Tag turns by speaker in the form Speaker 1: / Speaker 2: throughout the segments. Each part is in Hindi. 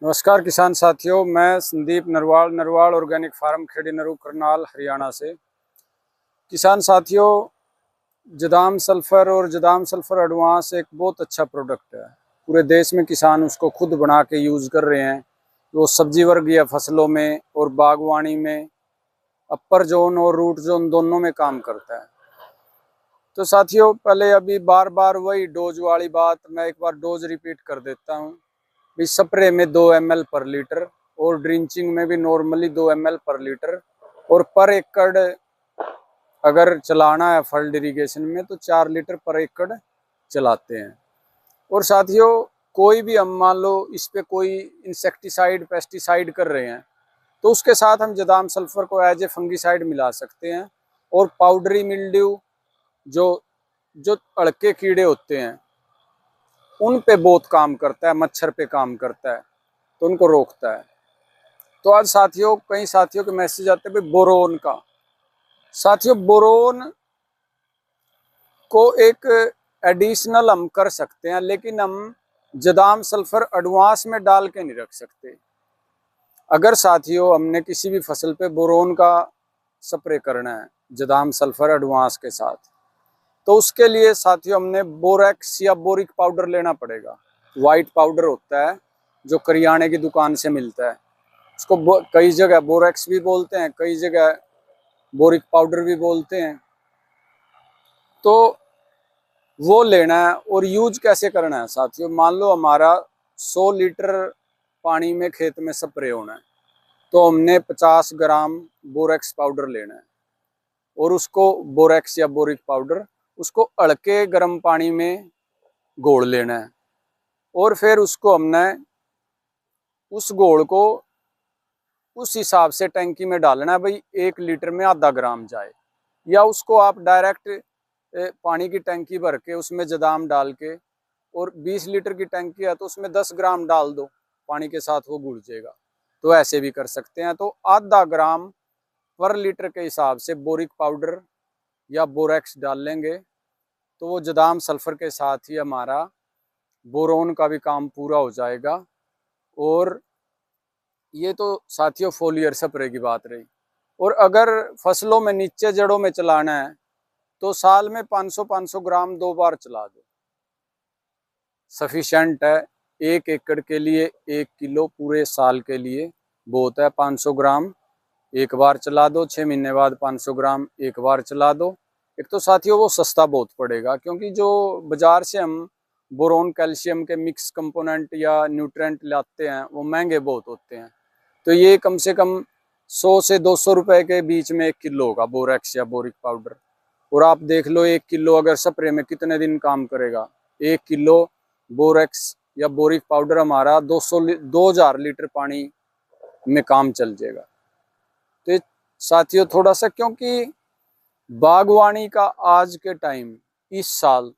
Speaker 1: नमस्कार किसान साथियों, मैं संदीप नरवाल नरवाल ऑर्गेनिक फार्म खेड़ी नरू करनाल हरियाणा से। किसान साथियों, जदाम सल्फर और जदाम सल्फर एडवांस एक बहुत अच्छा प्रोडक्ट है। पूरे देश में किसान उसको खुद बना के यूज़ कर रहे हैं। वो सब्जी वर्गीय फसलों में और बागवानी में अपर जोन और रूट जोन दोनों में काम करता है। तो साथियों, पहले अभी बार बार वही डोज वाली बात, मैं एक बार डोज रिपीट कर देता हूँ। स्प्रे में 2 ml पर लीटर और ड्रिंचिंग में भी नॉर्मली 2 ml पर लीटर, और पर एकड़ अगर चलाना है फील्ड इरिगेशन में तो 4 लीटर पर एकड़ चलाते हैं। और साथियों, कोई भी हम मान लो इस पे कोई इंसेक्टिसाइड पेस्टिसाइड कर रहे हैं तो उसके साथ हम जदाम सल्फर को एज ए फंगिसाइड मिला सकते हैं। और पाउडरी मिल्ड्यू, जो जो अड़के कीड़े होते हैं, उन पे बहुत काम करता है, मच्छर पे काम करता है, तो उनको रोकता है। तो आज साथियों, कई साथियों के मैसेज आते हैं भाई बोरोन का। साथियों, बोरोन को एक एडिशनल हम कर सकते हैं, लेकिन हम जदाम सल्फर एडवांस में डाल के नहीं रख सकते। अगर साथियों हमने किसी भी फसल पे बोरोन का स्प्रे करना है जदाम सल्फर एडवांस के साथ, तो उसके लिए साथियों हमने बोरेक्स या बोरिक पाउडर लेना पड़ेगा। वाइट पाउडर होता है जो करियाने की दुकान से मिलता है। उसको कई जगह बोरेक्स भी बोलते हैं, कई जगह बोरिक पाउडर भी बोलते हैं। तो वो लेना है। और यूज कैसे करना है साथियों, मान लो हमारा 100 लीटर पानी में खेत में स्प्रे होना है, तो हमने 50 ग्राम बोरेक्स पाउडर लेना है। और उसको बोरेक्स या बोरिक पाउडर उसको अड़के गर्म पानी में घोल लेना है। और फिर उसको हमने उस घोल को उस हिसाब से टैंकी में डालना है भाई, 1 लीटर में आधा ग्राम जाए। या उसको आप डायरेक्ट पानी की टैंकी भर के उसमें जदाम डाल के, और 20 लीटर की टैंकी है तो उसमें 10 ग्राम डाल दो, पानी के साथ वो घुल जाएगा। तो ऐसे भी कर सकते हैं। तो आधा ग्राम पर लीटर के हिसाब से बोरिक पाउडर या बोरेक्स डाल लेंगे तो वो जदाम सल्फर के साथ ही हमारा बोरोन का भी काम पूरा हो जाएगा। और ये तो साथियों फोलियर स्प्रे की बात रही। और अगर फसलों में नीचे जड़ों में चलाना है तो साल में 500-500 ग्राम 2 बार चला दो, सफिशेंट है। 1 एकड़ के लिए 1 किलो, पूरे साल के लिए बहुत है। 500 ग्राम एक बार चला दो, 6 महीने बाद 500 ग्राम एक बार चला दो। एक तो साथियों वो सस्ता बहुत पड़ेगा, क्योंकि जो बाजार से हम बोरोन कैल्शियम के मिक्स कंपोनेंट या न्यूट्रेंट लाते हैं वो महंगे बहुत होते हैं। तो ये कम से कम 100 से 200 रुपए के बीच में 1 किलो होगा बोरेक्स या बोरिक पाउडर। और आप देख लो 1 किलो अगर स्प्रे में कितने दिन काम करेगा। 1 किलो बोरेक्स या बोरिक पाउडर हमारा 2000 लीटर पानी में काम चल जाएगा। तो साथियों थोड़ा सा, क्योंकि बागवानी का आज के टाइम इस साल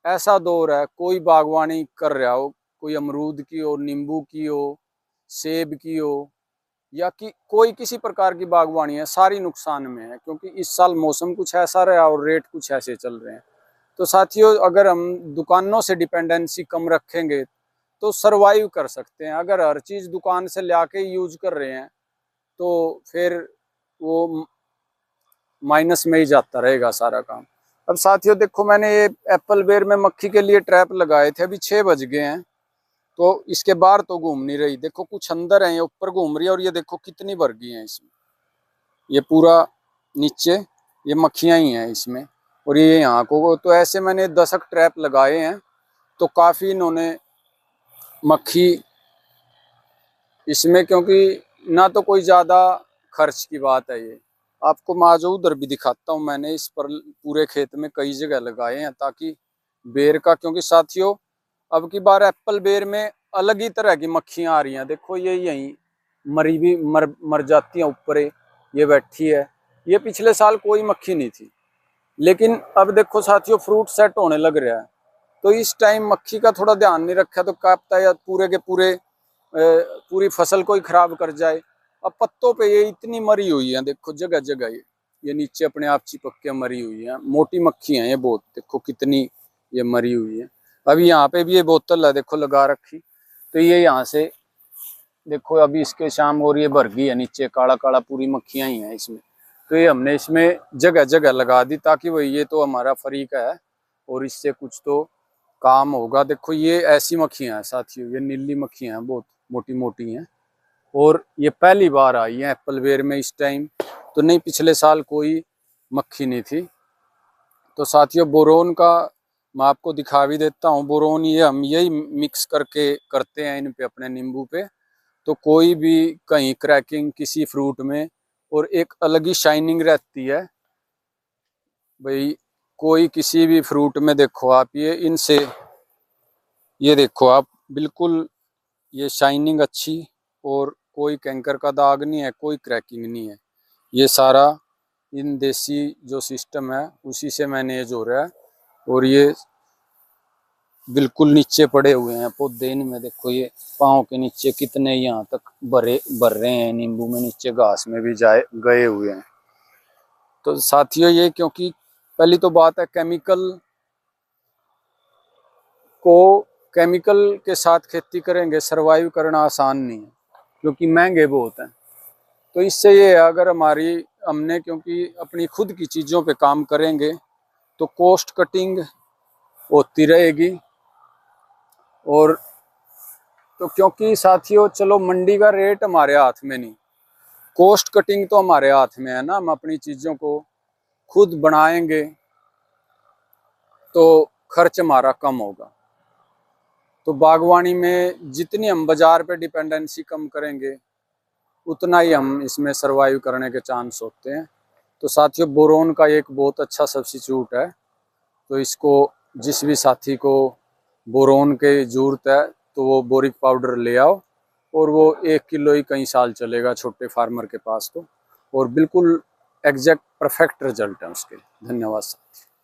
Speaker 1: ऐसा दौर है, कोई बागवानी कर रहा हो, कोई अमरूद की हो, नींबू की हो, सेब की हो, या कि कोई किसी प्रकार की बागवानी है, सारी नुकसान में है। क्योंकि इस साल मौसम कुछ ऐसा रहा और रेट कुछ ऐसे चल रहे हैं। तो साथियों, अगर हम दुकानों से डिपेंडेंसी कम रखेंगे तो सरवाइव कर सकते हैं। अगर हर चीज़ दुकान से ला के यूज कर रहे हैं तो फिर वो माइनस में ही जाता रहेगा सारा काम। अब साथियों देखो, मैंने ये एप्पल बेर में मक्खी के लिए ट्रैप लगाए थे। अभी 6 बज गए हैं तो इसके बाहर तो घूम नहीं रही। देखो कुछ अंदर है, ये ऊपर घूम रही है। और ये देखो कितनी भर गई है इसमें, ये पूरा नीचे ये मक्खियां ही हैं इसमें। और ये यहाँ को, तो ऐसे मैंने 10 ट्रैप लगाए हैं। तो काफ़ी इन्होंने मक्खी इसमें, क्योंकि ना तो कोई ज़्यादा खर्च की बात है। ये आपको मैं आज उधर भी दिखाता हूँ। मैंने इस पर पूरे खेत में कई जगह लगाए हैं ताकि बेर का, क्योंकि साथियों अब की बार एप्पल बेर में अलग ही तरह की मक्खियां आ रही हैं। देखो ये यहीं मरी भी मर जाती हैं ऊपर, ये बैठी है। ये पिछले साल कोई मक्खी नहीं थी, लेकिन अब देखो साथियों फ्रूट सेट होने लग रहा है। तो इस टाइम मक्खी का थोड़ा ध्यान नहीं रखा तो क्या पता है पूरे के पूरे पूरी फसल को ही खराब कर जाए। अब पत्तों पे ये इतनी मरी हुई है, देखो जगह जगह ये नीचे अपने आप चिपक के मरी हुई है। मोटी मक्खी है ये बहुत, देखो कितनी ये मरी हुई है। अभी यहाँ पे भी ये बोतल है देखो लगा रखी, तो ये यहाँ से देखो अभी इसके शाम हो रही है, भर गई है नीचे, काला काला पूरी मक्खियां ही हैं इसमें। तो ये हमने इसमें जगह जगह लगा दी ताकि वही, ये तो हमारा फ्री का है और इससे कुछ तो काम होगा। देखो ये ऐसी मक्खियां हैं साथियों, ये नीली मक्खियां हैं, बहुत मोटी मोटी हैं और ये पहली बार आई है एप्पल बेर में इस टाइम। तो नहीं, पिछले साल कोई मक्खी नहीं थी। तो साथियों बोरोन का मैं आपको दिखा भी देता हूँ। बोरोन ये हम यही मिक्स करके करते हैं इन पे, अपने नींबू पे। तो कोई भी कहीं क्रैकिंग किसी फ्रूट में, और एक अलग ही शाइनिंग रहती है भाई। कोई किसी भी फ्रूट में देखो आप, ये इनसे, ये देखो आप, बिल्कुल ये शाइनिंग अच्छी, और कोई कैंकर का दाग नहीं है, कोई क्रैकिंग नहीं है। ये सारा इन देसी जो सिस्टम है उसी से मैनेज हो रहा है। और ये बिल्कुल नीचे पड़े हुए हैं पौधे, इनमें देखो ये पाँव के नीचे कितने यहाँ तक भर रहे हैं नींबू में, नीचे घास में भी जाए गए हुए हैं। तो साथियों ये, क्योंकि पहली तो बात है केमिकल के साथ खेती करेंगे, सरवाइव करना आसान नहीं है क्योंकि महंगे बहुत हैं। तो इससे ये है, अगर हमने क्योंकि अपनी खुद की चीज़ों पे काम करेंगे तो कॉस्ट कटिंग होती रहेगी। और तो क्योंकि साथियों चलो मंडी का रेट हमारे हाथ में नहीं, कॉस्ट कटिंग तो हमारे हाथ में है ना। हम अपनी चीज़ों को खुद बनाएंगे तो खर्च हमारा कम होगा। तो बागवानी में जितनी हम बाजार पे डिपेंडेंसी कम करेंगे उतना ही हम इसमें सरवाइव करने के चांस होते हैं। तो साथियों बोरोन का एक बहुत अच्छा सब्स्टिट्यूट है। तो इसको, जिस भी साथी को बोरोन की जरूरत है तो वो बोरिक पाउडर ले आओ, और वो 1 किलो ही कई साल चलेगा छोटे फार्मर के पास तो। और बिल्कुल एग्जैक्ट परफेक्ट रिजल्ट है उसके। धन्यवाद साथी।